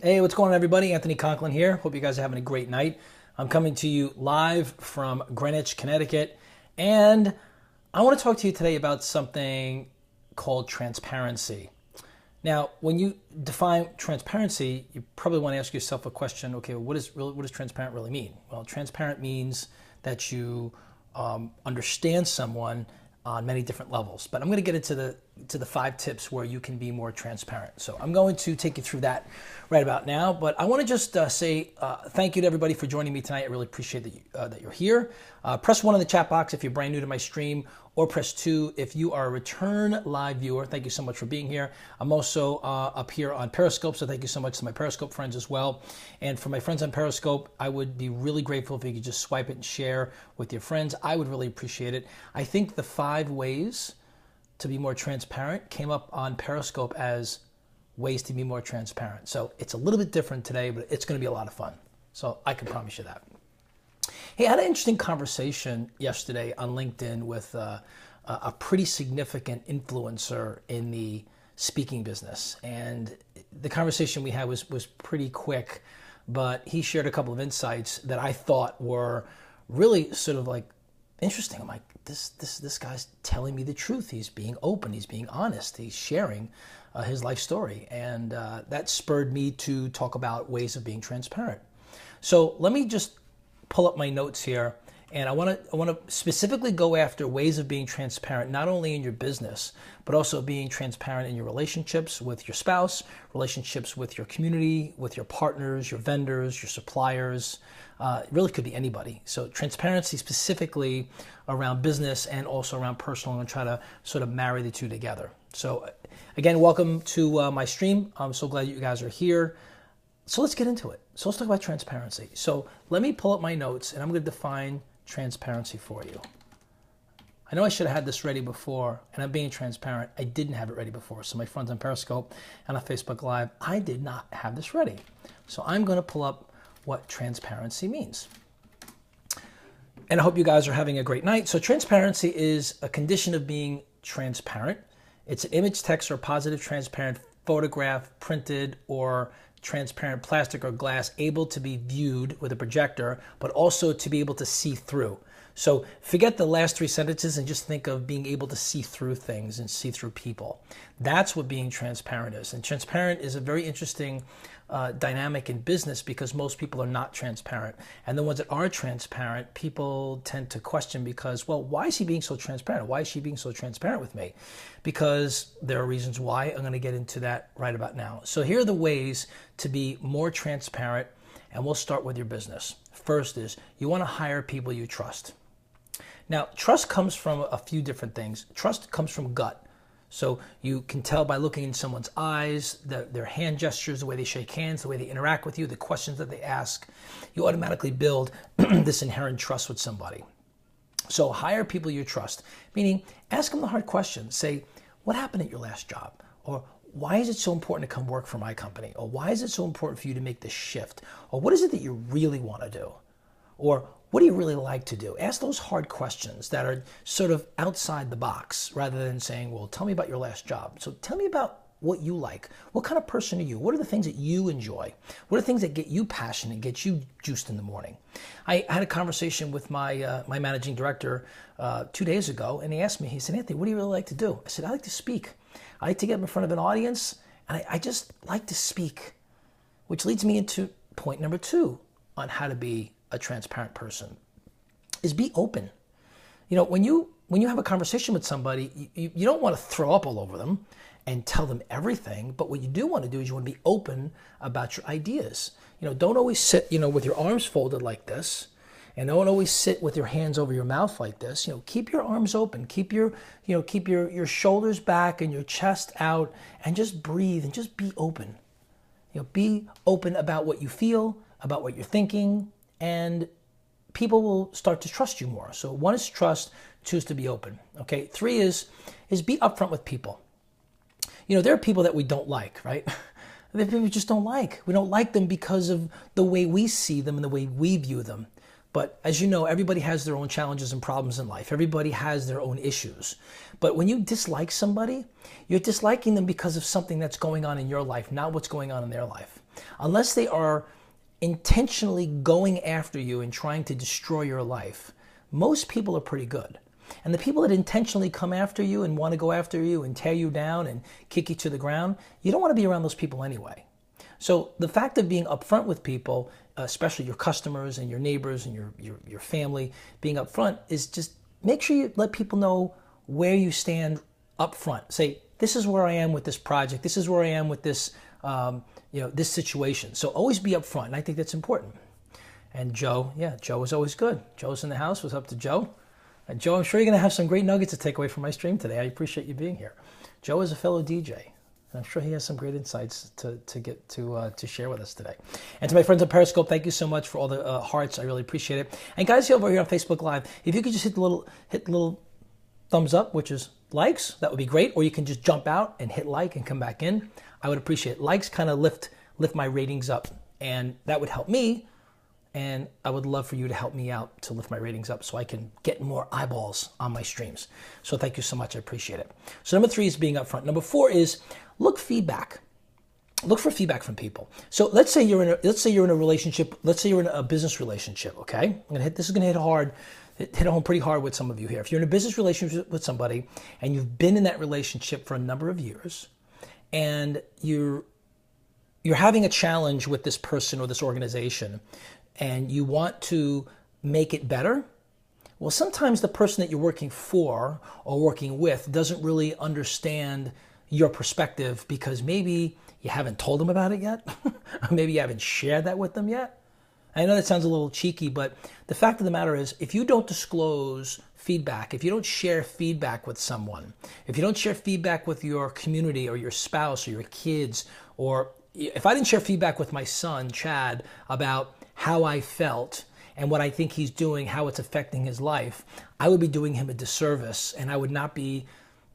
Hey, what's going on, everybody? Anthony Conklin here. Hope you guys are having a great night. I'm coming to you live from Greenwich, Connecticut, and I want to talk to you today about something called transparency. Now, when you define transparency, you probably want to ask yourself a question. Okay, what does transparent really mean? Well, transparent means that you understand someone on many different levels. But I'm going to get into the 5 tips where you can be more transparent. So I'm going to take you through that right about now. But I want to just say thank you to everybody for joining me tonight. I really appreciate that you're here. Press 1 in the chat box if you're brand new to my stream, or press 2 if you are a return live viewer. Thank you so much for being here. I'm also up here on Periscope, so thank you so much to my Periscope friends as well. And for my friends on Periscope, I would be really grateful if you could just swipe it and share with your friends. I would really appreciate it. I think the 5 ways to be more transparent came up on Periscope as ways to be more transparent. So it's a little bit different today, but it's going to be a lot of fun. So I can promise you that. Hey, I had an interesting conversation yesterday on LinkedIn with a pretty significant influencer in the speaking business. And the conversation we had was pretty quick, but he shared a couple of insights that I thought were really sort of like interesting. I'm like, this guy's telling me the truth. He's being open. He's being honest. He's sharing his life story. And that spurred me to talk about ways of being transparent. So let me just pull up my notes here, and I want to specifically go after ways of being transparent, not only in your business, but also being transparent in your relationships with your spouse, relationships with your community, with your partners, your vendors, your suppliers. It really could be anybody. So transparency specifically around business and also around personal. I'm going to try to sort of marry the two together. So again, welcome to my stream. I'm so glad you guys are here. So let's get into it. So let's talk about transparency. So let me pull up my notes, and I'm going to define transparency for you. I know I should have had this ready before, and I'm being transparent. I didn't have it ready before. So my friends on Periscope and on Facebook Live, I did not have this ready. So I'm going to pull up what transparency means. And I hope you guys are having a great night. So transparency is a condition of being transparent. It's an image, text, or positive transparent photograph, printed, or transparent plastic or glass, able to be viewed with a projector, but also to be able to see through. So forget the last 3 sentences and just think of being able to see through things and see through people. That's what being transparent is. And transparent is a very interesting dynamic in business because most people are not transparent. And the ones that are transparent, people tend to question because, well, why is he being so transparent? Why is she being so transparent with me? Because there are reasons why. I'm going to get into that right about now. So here are the ways to be more transparent, and we'll start with your business. First is you want to hire people you trust. Now, trust comes from a few different things. Trust comes from gut. So you can tell by looking in someone's eyes, their hand gestures, the way they shake hands, the way they interact with you, the questions that they ask. You automatically build this inherent trust with somebody. So hire people you trust, meaning ask them the hard questions. Say, what happened at your last job? Or why is it so important to come work for my company? Or why is it so important for you to make this shift? Or what is it that you really want to do? Or what do you really like to do? Ask those hard questions that are sort of outside the box rather than saying, well, tell me about your last job. So tell me about what you like. What kind of person are you? What are the things that you enjoy? What are the things that get you passionate, get you juiced in the morning? I had a conversation with my managing director 2 days ago, and he asked me, he said, Anthony, what do you really like to do? I said, I like to speak. I like to get in front of an audience, and I just like to speak, which leads me into point number 2 on how to be a transparent person is be open. You know, when you have a conversation with somebody, you don't want to throw up all over them and tell them everything, but what you do want to do is you want to be open about your ideas. You know, don't always sit, with your arms folded like this, and don't always sit with your hands over your mouth like this. You know, keep your arms open, keep your shoulders back and your chest out, and just breathe and just be open. You know, be open about what you feel, about what you're thinking, and people will start to trust you more. So 1 is trust, 2 is to be open. Okay, 3 is be upfront with people. You know, there are people that we don't like, right? There are people we just don't like. We don't like them because of the way we see them and the way we view them. But as you know, everybody has their own challenges and problems in life. Everybody has their own issues. But when you dislike somebody, you're disliking them because of something that's going on in your life, not what's going on in their life. Unless they are intentionally going after you and trying to destroy your life, most people are pretty good. And the people that intentionally come after you and want to go after you and tear you down and kick you to the ground, you don't want to be around those people anyway. So the fact of being upfront with people, especially your customers and your neighbors and your family, being upfront is just make sure you let people know where you stand upfront. Say, this is where I am with this project. This is where I am with this, this situation. So always be upfront, and I think that's important. And Joe was always good. Joe's in the house. What's up to Joe? And Joe, I'm sure you're going to have some great nuggets to take away from my stream today. I appreciate you being here. Joe is a fellow DJ, and I'm sure he has some great insights to share with us today. And to my friends on Periscope, thank you so much for all the hearts. I really appreciate it. And guys over here on Facebook Live, if you could just hit the little thumbs up, which is likes, that would be great. Or you can just jump out and hit like and come back in. I would appreciate it. Likes kind of lift my ratings up, and that would help me. And I would love for you to help me out to lift my ratings up so I can get more eyeballs on my streams. So thank you so much. I appreciate it. So number 3 is being upfront. Number 4 is look for feedback from people. So let's say you're in a relationship. Let's say you're in a business relationship. Okay, this is going to hit home pretty hard with some of you here. If you're in a business relationship with somebody and you've been in that relationship for a number of years, and you're having a challenge with this person or this organization, and you want to make it better, well, sometimes the person that you're working for or working with doesn't really understand your perspective because maybe you haven't told them about it yet, or maybe you haven't shared that with them yet. I know that sounds a little cheeky, but the fact of the matter is, if you don't disclose feedback, if you don't share feedback with someone, if you don't share feedback with your community or your spouse or your kids, or if I didn't share feedback with my son, Chad, about how I felt and what I think he's doing, how it's affecting his life, I would be doing him a disservice, and I would not be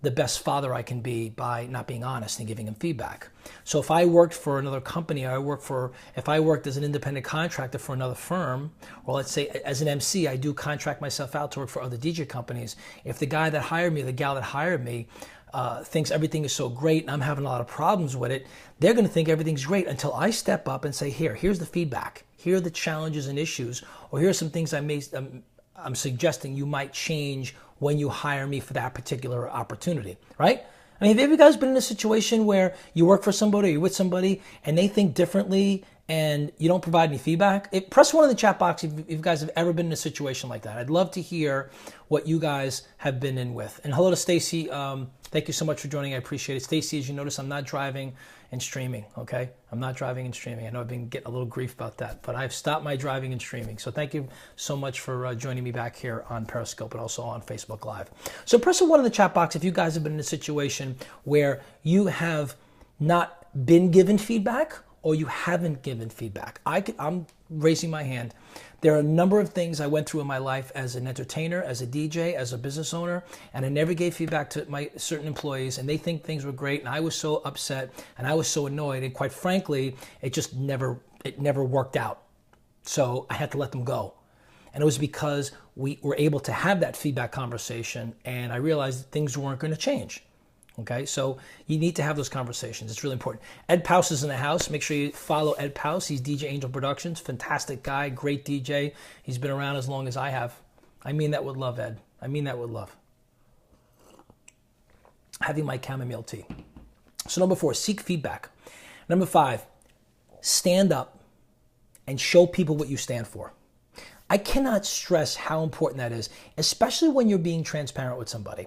the best father I can be by not being honest and giving him feedback. So if I worked for another company, if I worked as an independent contractor for another firm, or let's say as an MC, I do contract myself out to work for other DJ companies. If the guy that hired me, the gal that hired me, thinks everything is so great and I'm having a lot of problems with it, they're going to think everything's great until I step up and say, here's the feedback. Here are the challenges and issues, or here are some things I'm suggesting you might change when you hire me for that particular opportunity, right? I mean, have you guys been in a situation where you work for somebody or you're with somebody and they think differently and you don't provide any feedback? Press 1 in the chat box if you guys have ever been in a situation like that. I'd love to hear what you guys have been in with. And hello to Stacy. Thank you so much for joining. I appreciate it. Stacy, as you notice, I'm not driving and streaming, okay? I'm not driving and streaming. I know I've been getting a little grief about that, but I've stopped my driving and streaming. So thank you so much for joining me back here on Periscope and also on Facebook Live. So press 1 in the chat box if you guys have been in a situation where you have not been given feedback or you haven't given feedback. I'm raising my hand. There are a number of things I went through in my life as an entertainer, as a DJ, as a business owner, and I never gave feedback to my certain employees, and they think things were great, and I was so upset, and I was so annoyed, and quite frankly, it just never worked out. So I had to let them go. And it was because we were able to have that feedback conversation, and I realized that things weren't going to change. Okay, so you need to have those conversations. It's really important. Ed Pouse is in the house. Make sure you follow Ed Pouse. He's DJ Angel Productions. Fantastic guy, great DJ. He's been around as long as I have. I mean that with love, Ed. I mean that with love. Having my chamomile tea. So number 4, seek feedback. Number 5, stand up and show people what you stand for. I cannot stress how important that is, especially when you're being transparent with somebody.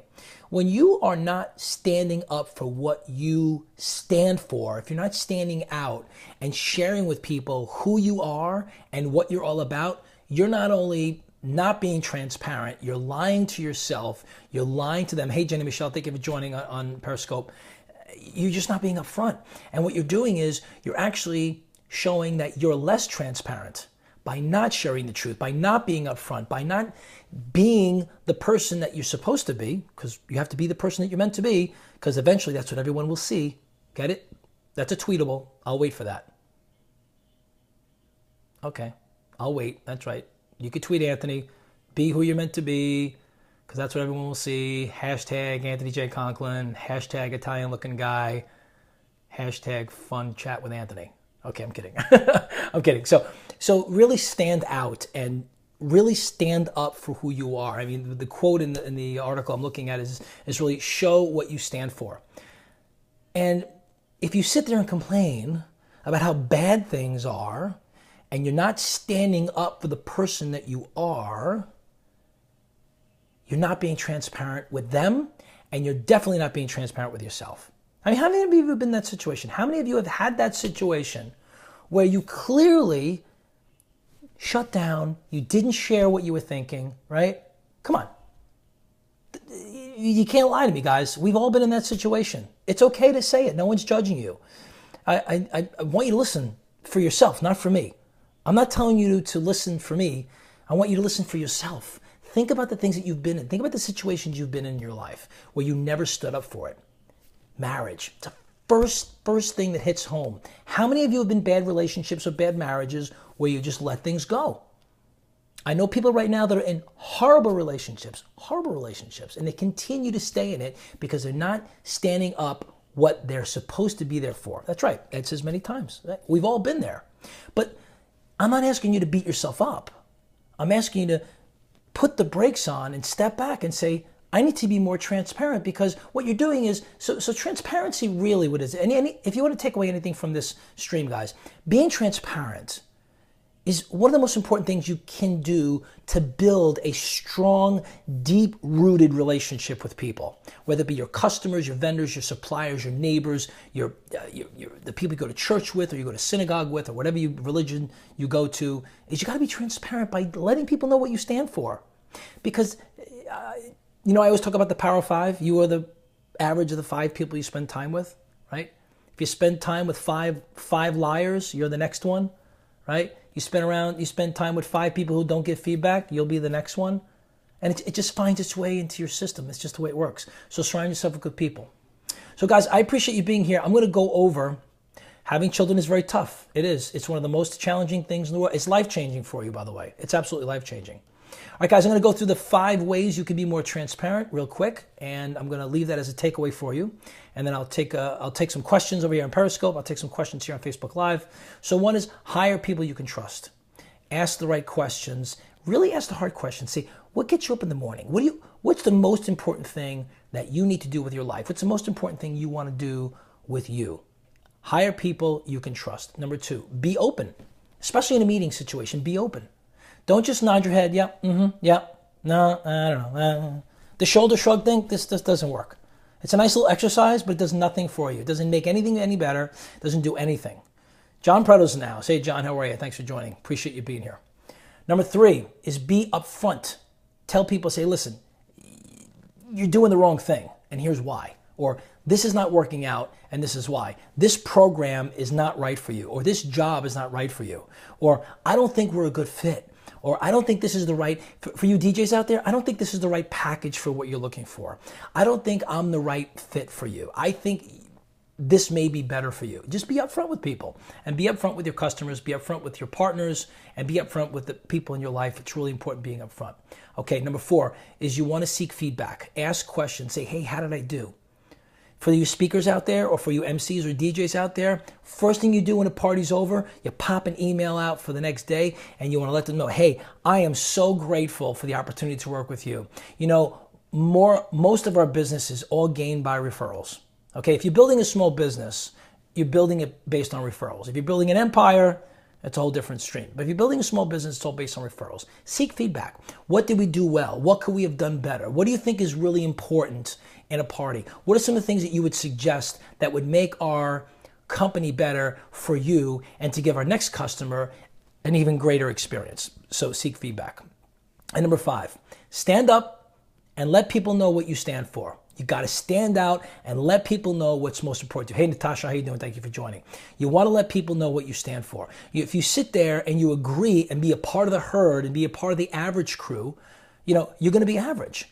When you are not standing up for what you stand for, if you're not standing out and sharing with people who you are and what you're all about, you're not only not being transparent, you're lying to yourself, you're lying to them. Hey, Jenny Michelle, thank you for joining on Periscope. You're just not being upfront. And what you're doing is you're actually showing that you're less transparent by not sharing the truth, by not being upfront, by not being the person that you're supposed to be, because you have to be the person that you're meant to be, because eventually that's what everyone will see. Get it? That's a tweetable. I'll wait for that. Okay, I'll wait. That's right. You could tweet Anthony, be who you're meant to be, because that's what everyone will see. Hashtag Anthony J. Conklin, hashtag Italian looking guy, hashtag fun chat with Anthony. Okay, I'm kidding. I'm kidding. So really stand out and really stand up for who you are. I mean, the quote in the article I'm looking at is really show what you stand for. And if you sit there and complain about how bad things are and you're not standing up for the person that you are, you're not being transparent with them, and you're definitely not being transparent with yourself. I mean, how many of you have been in that situation? How many of you have had that situation where you clearly shut down, you didn't share what you were thinking, right? Come on. You can't lie to me, guys. We've all been in that situation. It's okay to say it. No one's judging you. I want you to listen for yourself, not for me. I'm not telling you to listen for me. I want you to listen for yourself. Think about the things that you've been in. Think about the situations you've been in your life where you never stood up for it. Marriage. It's the first thing that hits home. How many of you have been in bad relationships or bad marriages where you just let things go? I know people right now that are in horrible relationships, and they continue to stay in it because they're not standing up what they're supposed to be there for. That's right. Ed says many times. We've all been there. But I'm not asking you to beat yourself up. I'm asking you to put the brakes on and step back and say, I need to be more transparent, because what you're doing is, so transparency really, what is it? If you want to take away anything from this stream, guys, being transparent is one of the most important things you can do to build a strong, deep-rooted relationship with people, whether it be your customers, your vendors, your suppliers, your neighbors, the people you go to church with or you go to synagogue with or whatever religion you go to, is you got to be transparent by letting people know what you stand for. Because, I always talk about the power of five. You are the average of the 5 people you spend time with, right? If you spend time with five liars, you're the next one, right? You spend time with 5 people who don't give feedback, you'll be the next one. And it just finds its way into your system. It's just the way it works. So surround yourself with good people. So guys, I appreciate you being here. I'm going to go over having children is very tough. It is. It's one of the most challenging things in the world. It's life-changing for you, by the way. It's absolutely life-changing. All right, guys, I'm going to go through the 5 ways you can be more transparent real quick, and I'm going to leave that as a takeaway for you. And then I'll take some questions over here on Periscope. I'll take some questions here on Facebook Live. So one is hire people you can trust. Ask the right questions. Really ask the hard questions. Say, what gets you up in the morning? What's the most important thing that you need to do with your life? What's the most important thing you want to do with you? Hire people you can trust. Number 2, be open. Especially in a meeting situation, be open. Don't just nod your head, yeah, yeah, no, I don't know. The shoulder shrug thing, this doesn't work. It's a nice little exercise, but it does nothing for you. It doesn't make anything any better. It doesn't do anything. John Preto's now. Say, John, how are you? Thanks for joining. Appreciate you being here. Number 3 is be upfront. Tell people, say, listen, you're doing the wrong thing, and here's why. Or this is not working out, and this is why. This program is not right for you, or this job is not right for you. Or I don't think we're a good fit. Or I don't think this is the right, for you DJs out there, I don't think this is the right package for what you're looking for. I don't think I'm the right fit for you. I think this may be better for you. Just be upfront with people, and be upfront with your customers, be upfront with your partners, and be upfront with the people in your life. It's really important being upfront. Okay, number 4 is you want to seek feedback. Ask questions. Say, hey, how did I do? For you speakers out there, or for you MCs or DJs out there, first thing you do when a party's over, you pop an email out for the next day, and you want to let them know, hey, I am so grateful for the opportunity to work with you. Most of our business is all gained by referrals. Okay, if you're building a small business, you're building it based on referrals. If you're building an empire, it's a whole different stream. But if you're building a small business, it's all based on referrals. Seek feedback. What did we do well? What could we have done better? What do you think is really important in a party? What are some of the things that you would suggest that would make our company better for you and to give our next customer an even greater experience? So seek feedback. And number 5, stand up and let people know what you stand for. You got to stand out and let people know what's most important to you. Hey, Natasha, how you doing? Thank you for joining. You want to let people know what you stand for. If you sit there and you agree and be a part of the herd and be a part of the average crew, you're going to be average.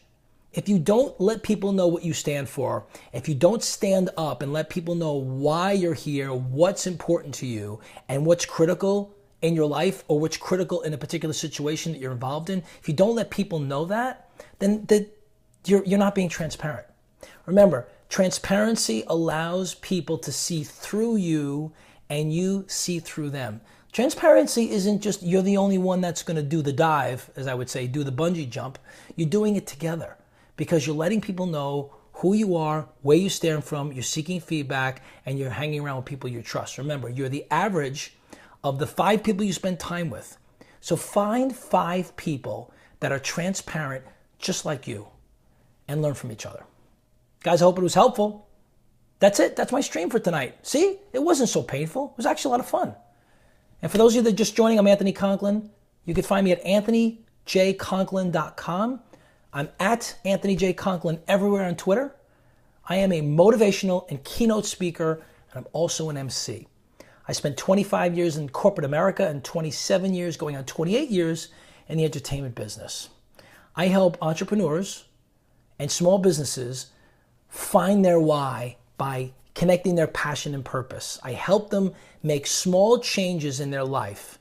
If you don't let people know what you stand for, if you don't stand up and let people know why you're here, what's important to you, and what's critical in your life or what's critical in a particular situation that you're involved in, if you don't let people know that, then you're not being transparent. Remember, transparency allows people to see through you and you see through them. Transparency isn't just you're the only one that's going to do the dive, as I would say, do the bungee jump. You're doing it together because you're letting people know who you are, where you stand from, you're seeking feedback, and you're hanging around with people you trust. Remember, you're the average of the 5 people you spend time with. So find 5 people that are transparent just like you and learn from each other. Guys, I hope it was helpful. That's it. That's my stream for tonight. See, it wasn't so painful. It was actually a lot of fun. And for those of you that are just joining, I'm Anthony Conklin. You can find me at anthonyjconklin.com. I'm at Anthony J. Conklin everywhere on Twitter. I am a motivational and keynote speaker, and I'm also an MC. I spent 25 years in corporate America and 27 years, going on 28 years, in the entertainment business. I help entrepreneurs and small businesses find their why by connecting their passion and purpose. I help them make small changes in their life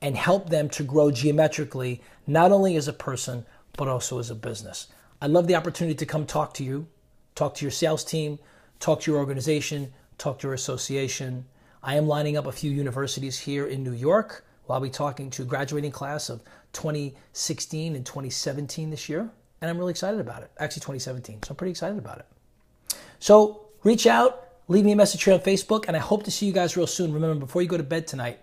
and help them to grow geometrically, not only as a person, but also as a business. I love the opportunity to come talk to you, talk to your sales team, talk to your organization, talk to your association. I am lining up a few universities here in New York. I'll be talking to a graduating class of 2016 and 2017 this year, and I'm really excited about it. Actually, 2017, so I'm pretty excited about it. So reach out, leave me a message here on Facebook, and I hope to see you guys real soon. Remember, before you go to bed tonight,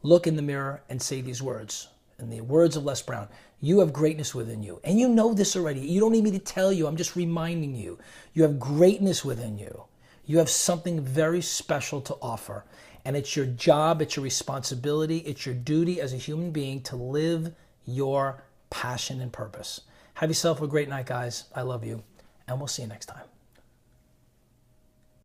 look in the mirror and say these words. In the words of Les Brown, you have greatness within you. And you know this already. You don't need me to tell you. I'm just reminding you. You have greatness within you. You have something very special to offer. And it's your job, it's your responsibility, it's your duty as a human being to live your passion and purpose. Have yourself a great night, guys. I love you. And we'll see you next time.